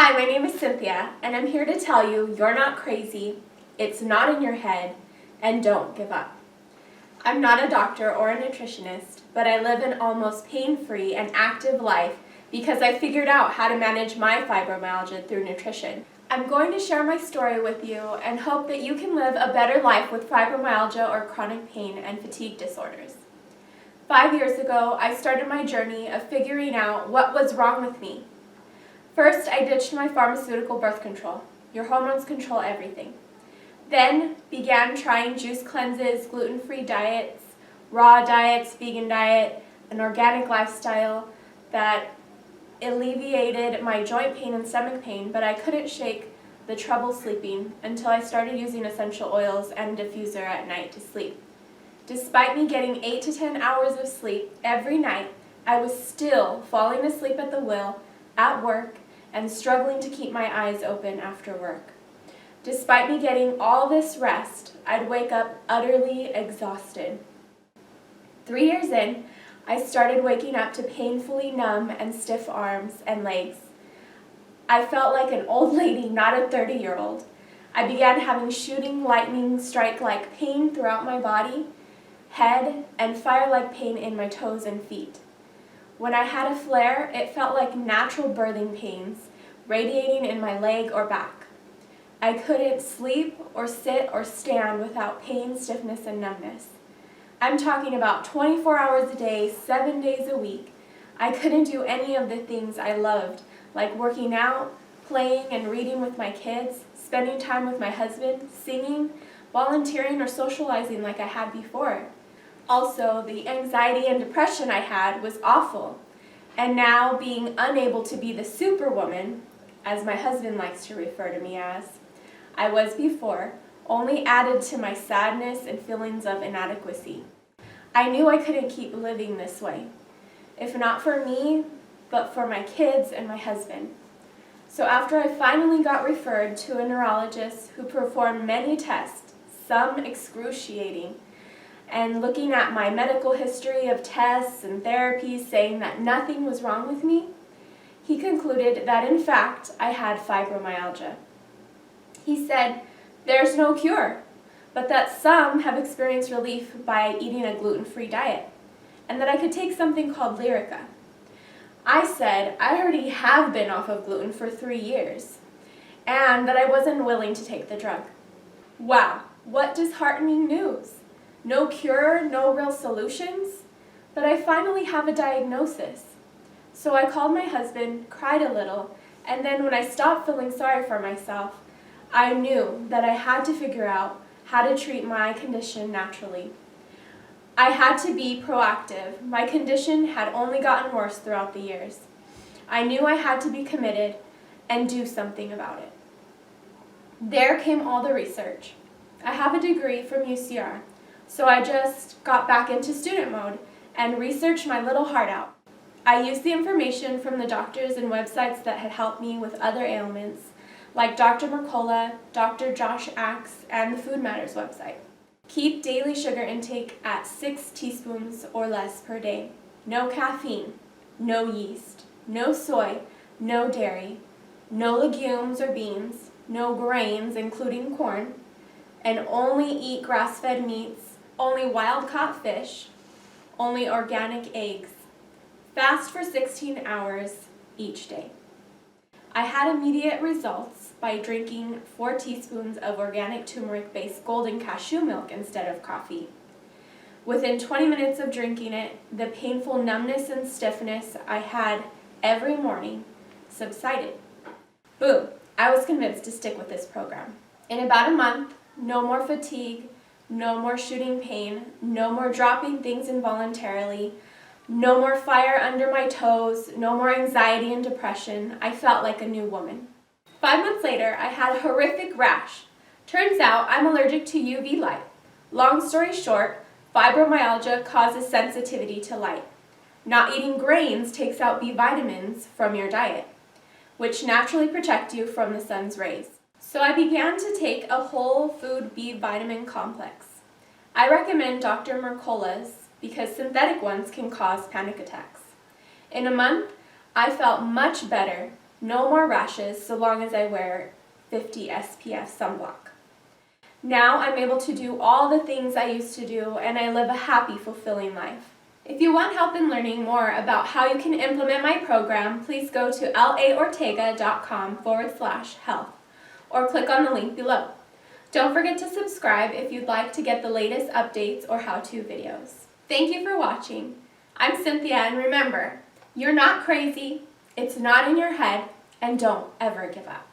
Hi, my name is Cynthia, and I'm here to tell you you're not crazy, it's not in your head, and don't give up. I'm not a doctor or a nutritionist, but I live an almost pain-free and active life because I figured out how to manage my fibromyalgia through nutrition. I'm going to share my story with you and hope that you can live a better life with fibromyalgia or chronic pain and fatigue disorders. 5 years ago, I started my journey of figuring out what was wrong with me. First, I ditched my pharmaceutical birth control. Your hormones control everything. Then began trying juice cleanses, gluten-free diets, raw diets, vegan diet, an organic lifestyle that alleviated my joint pain and stomach pain, but I couldn't shake the trouble sleeping until I started using essential oils and diffuser at night to sleep. Despite me getting 8 to 10 hours of sleep every night, I was still falling asleep at the wheel, at work, and struggling to keep my eyes open after work. Despite me getting all this rest, I'd wake up utterly exhausted. 3 years in, I started waking up to painfully numb and stiff arms and legs. I felt like an old lady, not a 30-year-old. I began having shooting lightning strike-like pain throughout my body, head, and fire-like pain in my toes and feet. When I had a flare, it felt like natural birthing pains radiating in my leg or back. I couldn't sleep or sit or stand without pain, stiffness, and numbness. I'm talking about 24 hours a day, 7 days a week. I couldn't do any of the things I loved, like working out, playing and reading with my kids, spending time with my husband, singing, volunteering, or socializing like I had before. Also, the anxiety and depression I had was awful. And now, being unable to be the superwoman, as my husband likes to refer to me as, I was before, only added to my sadness and feelings of inadequacy. I knew I couldn't keep living this way, if not for me, but for my kids and my husband. So after I finally got referred to a neurologist who performed many tests, some excruciating, and looking at my medical history of tests and therapies saying that nothing was wrong with me, he concluded that in fact I had fibromyalgia. He said, "There's no cure, but that some have experienced relief by eating a gluten-free diet, and that I could take something called Lyrica." I said I already have been off of gluten for 3 years, and that I wasn't willing to take the drug. Wow, what disheartening news! No cure, no real solutions, but I finally have a diagnosis. So I called my husband, cried a little, and then when I stopped feeling sorry for myself, I knew that I had to figure out how to treat my condition naturally. I had to be proactive. My condition had only gotten worse throughout the years. I knew I had to be committed and do something about it. There came all the research. I have a degree from UCR, so I just got back into student mode and researched my little heart out. I used the information from the doctors and websites that had helped me with other ailments, like Dr. Mercola, Dr. Josh Axe, and the Food Matters website. Keep daily sugar intake at 6 teaspoons or less per day. No caffeine, no yeast, no soy, no dairy, no legumes or beans, no grains including corn, and only eat grass-fed meats, only wild-caught fish, only organic eggs. Fast for 16 hours each day. I had immediate results by drinking 4 teaspoons of organic turmeric-based golden cashew milk instead of coffee. Within 20 minutes of drinking it, the painful numbness and stiffness I had every morning subsided. Boom, I was convinced to stick with this program. In about a month, no more fatigue, no more shooting pain, no more dropping things involuntarily, no more fire under my toes, no more anxiety and depression. I felt like a new woman. 5 months later, I had a horrific rash. Turns out I'm allergic to UV light. Long story short, fibromyalgia causes sensitivity to light. Not eating grains takes out B vitamins from your diet, which naturally protect you from the sun's rays. So I began to take a whole food B vitamin complex. I recommend Dr. Mercola's because synthetic ones can cause panic attacks. In a month, I felt much better No more rashes so long as I wear 50 SPF sunblock. Now I'm able to do all the things I used to do, and I live a happy, fulfilling life. If you want help in learning more about how you can implement my program, please go to laortega.com/health or click on the link below. Don't forget to subscribe if you'd like to get the latest updates or how-to videos. Thank you for watching. I'm Cynthia, and remember, you're not crazy, it's not in your head, and don't ever give up.